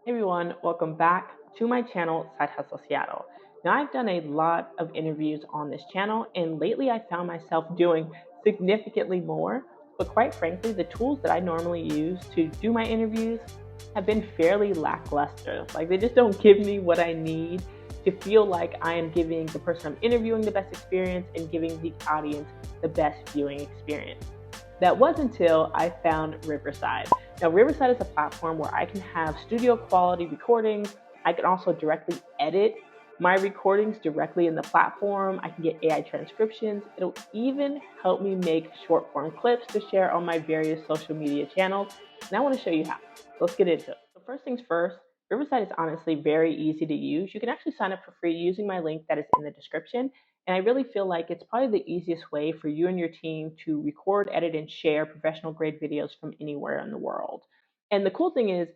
Hey everyone, welcome back to my channel, Side Hustle Seattle. Now, I've done a lot of interviews on this channel, and lately I found myself doing significantly more. But quite frankly, the tools that I normally use to do my interviews have been fairly lackluster. Like, they just don't give me what I need to feel like I am giving the person I'm interviewing the best experience and giving the audience the best viewing experience. That was until I found Riverside. Now, Riverside is a platform where I can have studio quality recordings. I can also directly edit my recordings directly in the platform. I can get AI transcriptions. It'll even help me make short form clips to share on my various social media channels. And I want to show you how. Let's get into it. So, first things first, Riverside is honestly very easy to use. You can actually sign up for free using my link that is in the description. And I really feel like it's probably the easiest way for you and your team to record, edit, and share professional grade videos from anywhere in the world. And the cool thing is,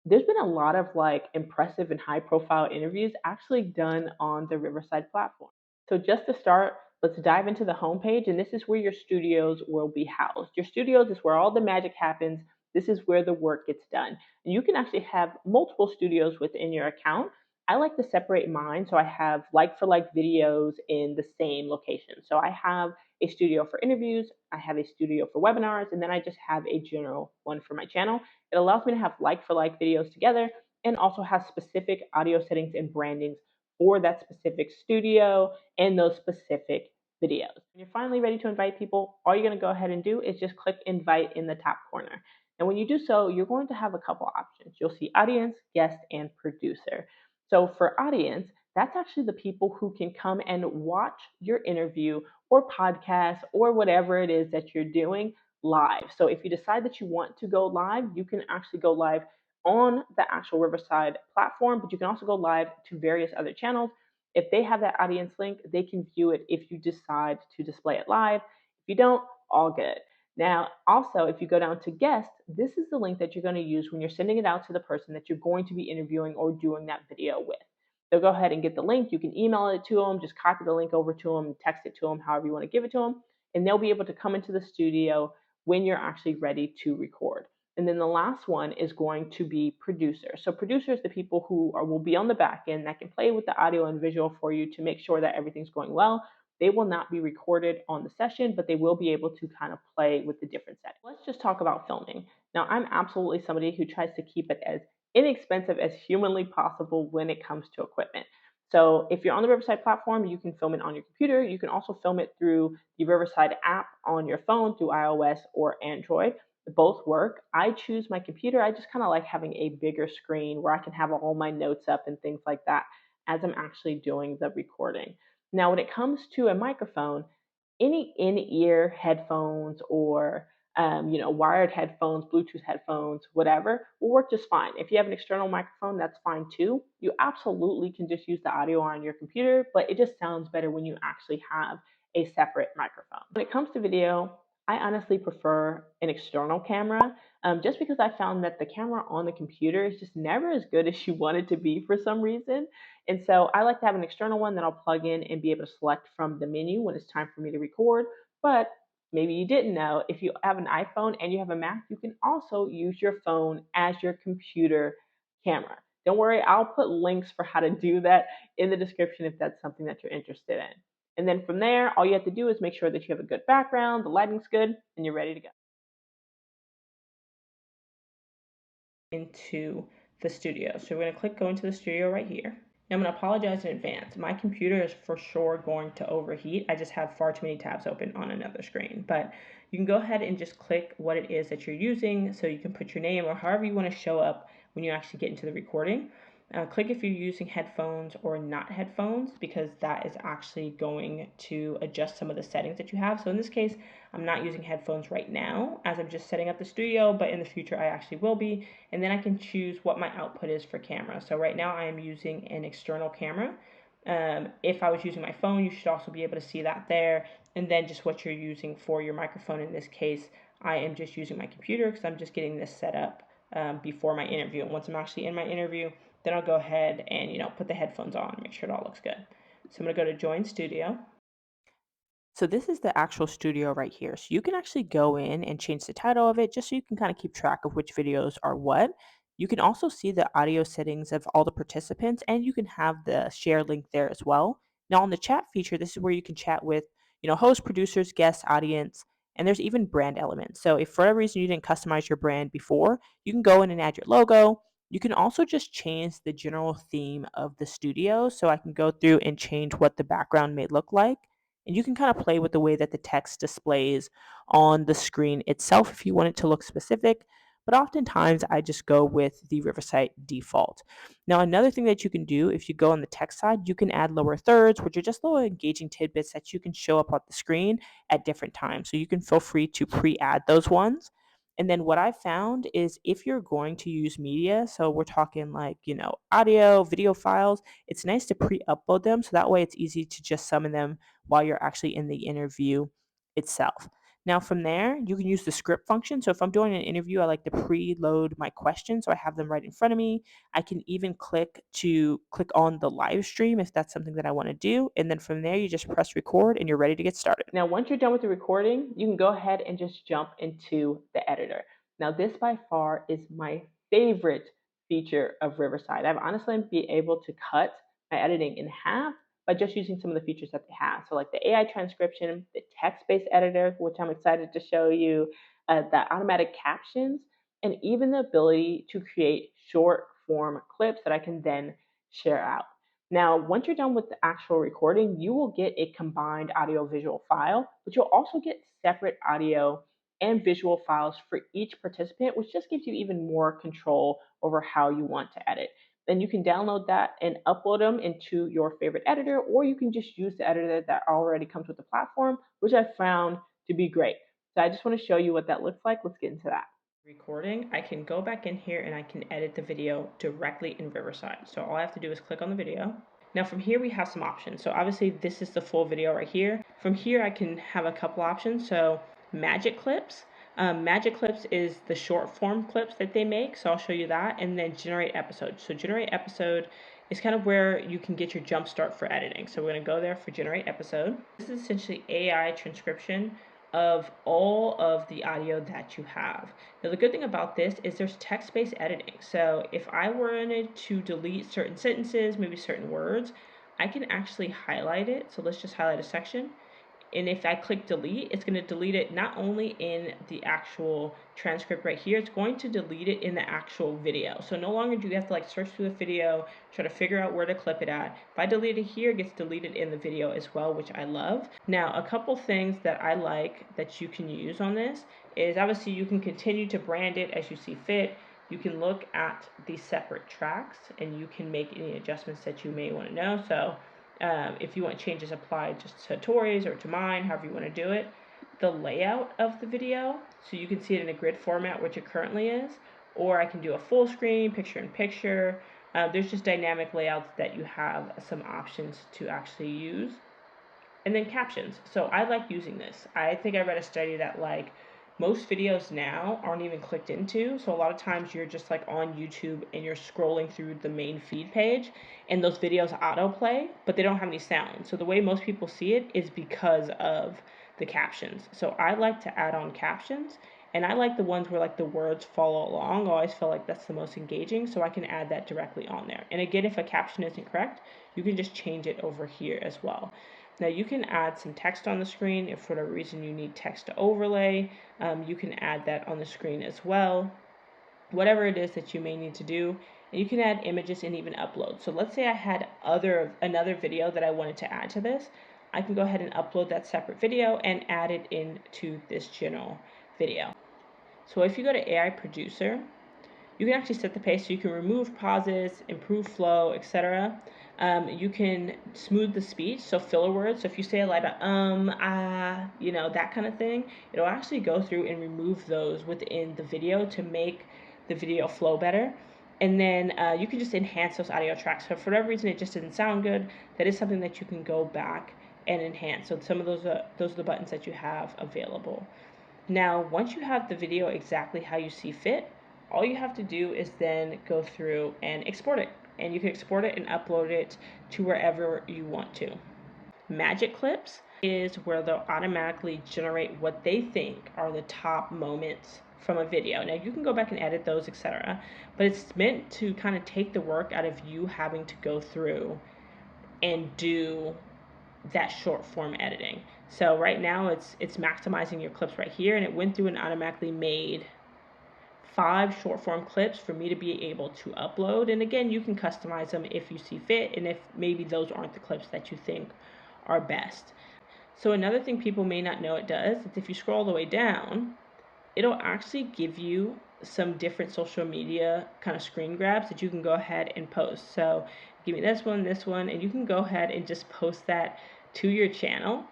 there's been a lot of like impressive and high profile interviews actually done on the Riverside platform. So just to start, let's dive into the homepage, and this is where your studios will be housed. Your studios is where all the magic happens. This is where the work gets done. And you can actually have multiple studios within your account. I like to separate mine so I have like for like videos in the same location. So I have a studio for interviews, I have a studio for webinars, and then I just have a general one for my channel. It allows me to have like for like videos together and also has specific audio settings and brandings for that specific studio and those specific videos. When you're finally ready to invite people, all you're going to go ahead and do is just click invite in the top corner. And when you do so, you're going to have a couple options. You'll see audience, guest, and producer. So for audience, that's actually the people who can come and watch your interview or podcast or whatever it is that you're doing live. So if you decide that you want to go live, you can actually go live on the actual Riverside platform, but you can also go live to various other channels. If they have that audience link, they can view it if you decide to display it live. If you don't, all good. Now, also, if you go down to guest, this is the link that you're going to use when you're sending it out to the person that you're going to be interviewing or doing that video with. They'll go ahead and get the link. You can email it to them, just copy the link over to them, text it to them, however you want to give it to them, and they'll be able to come into the studio when you're actually ready to record. And then the last one is going to be producer. So producers, the people who will be on the back end that can play with the audio and visual for you to make sure that everything's going well. They will not be recorded on the session, but they will be able to kind of play with the different settings. Let's just talk about filming. Now, I'm absolutely somebody who tries to keep it as inexpensive as humanly possible when it comes to equipment. So if you're on the Riverside platform, you can film it on your computer. You can also film it through the Riverside app on your phone through iOS or Android. Both work. I choose my computer. I just kind of like having a bigger screen where I can have all my notes up and things like that as I'm actually doing the recording. Now, when it comes to a microphone, any in-ear headphones or wired headphones, Bluetooth headphones, whatever, will work just fine. If you have an external microphone, that's fine too. You absolutely can just use the audio on your computer, but it just sounds better when you actually have a separate microphone. When it comes to video, I honestly prefer an external camera, just because I found that the camera on the computer is just never as good as you want it to be for some reason. And so I like to have an external one that I'll plug in and be able to select from the menu when it's time for me to record. But maybe you didn't know, if you have an iPhone and you have a Mac, you can also use your phone as your computer camera. Don't worry, I'll put links for how to do that in the description if that's something that you're interested in. And then from there, all you have to do is make sure that you have a good background, the lighting's good, and you're ready to go. Into the studio. So we're going to click go into the studio right here. Now I'm going to apologize in advance. My computer is for sure going to overheat. I just have far too many tabs open on another screen. But you can go ahead and just click what it is that you're using, so you can put your name or however you want to show up when you actually get into the recording. Click if you're using headphones or not headphones, because that is actually going to adjust some of the settings that you have. So in this case, I'm not using headphones right now as I'm just setting up the studio, but in the future I actually will be. And then I can choose what my output is for camera. So right now I am using an external camera. If I was using my phone, you should also be able to see that there. And then just what you're using for your microphone. In this case, I am just using my computer because I'm just getting this set up before my interview. And once I'm actually in my interview, then I'll go ahead and put the headphones on, make sure it all looks good. So I'm going to go to Join Studio. So this is the actual studio right here. So you can actually go in and change the title of it just so you can kind of keep track of which videos are what. You can also see the audio settings of all the participants, and you can have the share link there as well. Now, on the chat feature, this is where you can chat with, hosts, producers, guests, audience, and there's even brand elements. So if for whatever reason you didn't customize your brand before, you can go in and add your logo. You can also just change the general theme of the studio. So I can go through and change what the background may look like. And you can kind of play with the way that the text displays on the screen itself if you want it to look specific. But oftentimes I just go with the Riverside default. Now, another thing that you can do if you go on the text side, you can add lower thirds, which are just little engaging tidbits that you can show up on the screen at different times. So you can feel free to pre-add those ones. And then what I found is if you're going to use media, so we're talking like, audio, video files, it's nice to pre-upload them. So that way it's easy to just summon them while you're actually in the interview itself. Now from there, you can use the script function. So if I'm doing an interview, I like to preload my questions so I have them right in front of me. I can even click on the live stream if that's something that I want to do. And then from there, you just press record and you're ready to get started. Now, once you're done with the recording, you can go ahead and just jump into the editor. Now, this by far is my favorite feature of Riverside. I've honestly been able to cut my editing in half by just using some of the features that they have. So like the AI transcription, the text-based editor, which I'm excited to show you, the automatic captions, and even the ability to create short form clips that I can then share out. Now, once you're done with the actual recording, you will get a combined audio visual file, but you'll also get separate audio and visual files for each participant, which just gives you even more control over how you want to edit. Then you can download that and upload them into your favorite editor, or you can just use the editor that already comes with the platform, which I found to be great. So I just want to show you what that looks like. Let's get into that. Recording, I can go back in here and I can edit the video directly in Riverside. So all I have to do is click on the video. Now from here we have some options. So obviously this is the full video right here. From here I can have a couple options. So magic clips. Magic clips is the short form clips that they make. So I'll show you that. And then generate episode. So generate episode is kind of where you can get your jump start for editing. So we're going to go there for generate episode. This is essentially AI transcription of all of the audio that you have. Now the good thing about this is there's text-based editing. So if I wanted to delete certain sentences, maybe certain words, I can actually highlight it. So let's just highlight a section. And if I click delete, it's going to delete it not only in the actual transcript right here, it's going to delete it in the actual video. So no longer do you have to like search through the video, try to figure out where to clip it at. If I delete it here, it gets deleted in the video as well, which I love. Now, a couple things that I like that you can use on this is obviously you can continue to brand it as you see fit. You can look at the separate tracks and you can make any adjustments that you may want to know. So if you want changes applied just to Tori's or to mine, however you want to do it. The layout of the video, so you can see it in a grid format, which it currently is, or I can do a full screen, picture in picture. There's just dynamic layouts that you have some options to actually use. And then captions. So I like using this. I think I read a study that like most videos now aren't even clicked into. So a lot of times you're just like on YouTube and you're scrolling through the main feed page and those videos autoplay, but they don't have any sound. So the way most people see it is because of the captions. So I like to add on captions and I like the ones where like the words follow along. I always feel like that's the most engaging. So I can add that directly on there. And again, if a caption isn't correct, you can just change it over here as well. Now you can add some text on the screen if for whatever reason you need text to overlay. You can add that on the screen as well. Whatever it is that you may need to do. And you can add images and even upload. So let's say I had another video that I wanted to add to this. I can go ahead and upload that separate video and add it into this general video. So if you go to AI Producer, you can actually set the pace so you can remove pauses, improve flow, etc. You can smooth the speech, so filler words. So if you say a lot of that kind of thing, it'll actually go through and remove those within the video to make the video flow better. And then you can just enhance those audio tracks. So if for whatever reason it just didn't sound good, that is something that you can go back and enhance. So some of those are the buttons that you have available. Now, once you have the video exactly how you see fit, all you have to do is then go through and export it. And you can export it and upload it to wherever you want to. Magic Clips is where they'll automatically generate what they think are the top moments from a video. Now you can go back and edit those, etc. But it's meant to kind of take the work out of you having to go through and do that short form editing. So right now it's maximizing your clips right here, and it went through and automatically made 5 short form clips for me to be able to upload. And again, you can customize them if you see fit and if maybe those aren't the clips that you think are best. So another thing people may not know it does is if you scroll all the way down, it'll actually give you some different social media kind of screen grabs that you can go ahead and post. So give me this one, and you can go ahead and just post that to your channel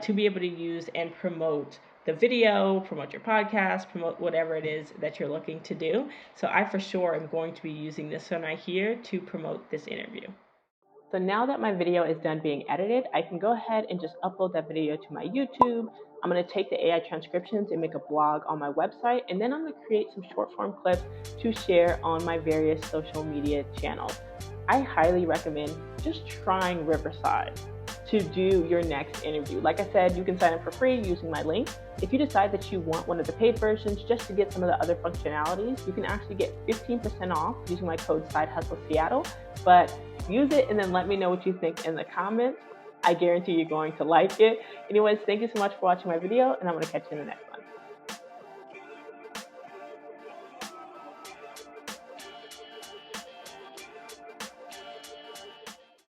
to be able to use and promote the video, promote your podcast, promote whatever it is that you're looking to do. So I for sure am going to be using this one right here to promote this interview. So now that my video is done being edited, I can go ahead and just upload that video to my YouTube. I'm going to take the AI transcriptions and make a blog on my website, and then I'm going to create some short form clips to share on my various social media channels. I highly recommend just trying Riverside to do your next interview. Like I said, you can sign up for free using my link. If you decide that you want one of the paid versions just to get some of the other functionalities, you can actually get 15% off using my code SideHustleSeattle. But use it and then let me know what you think in the comments. I guarantee you're going to like it. Anyways, thank you so much for watching my video, and I'm going to catch you in the next.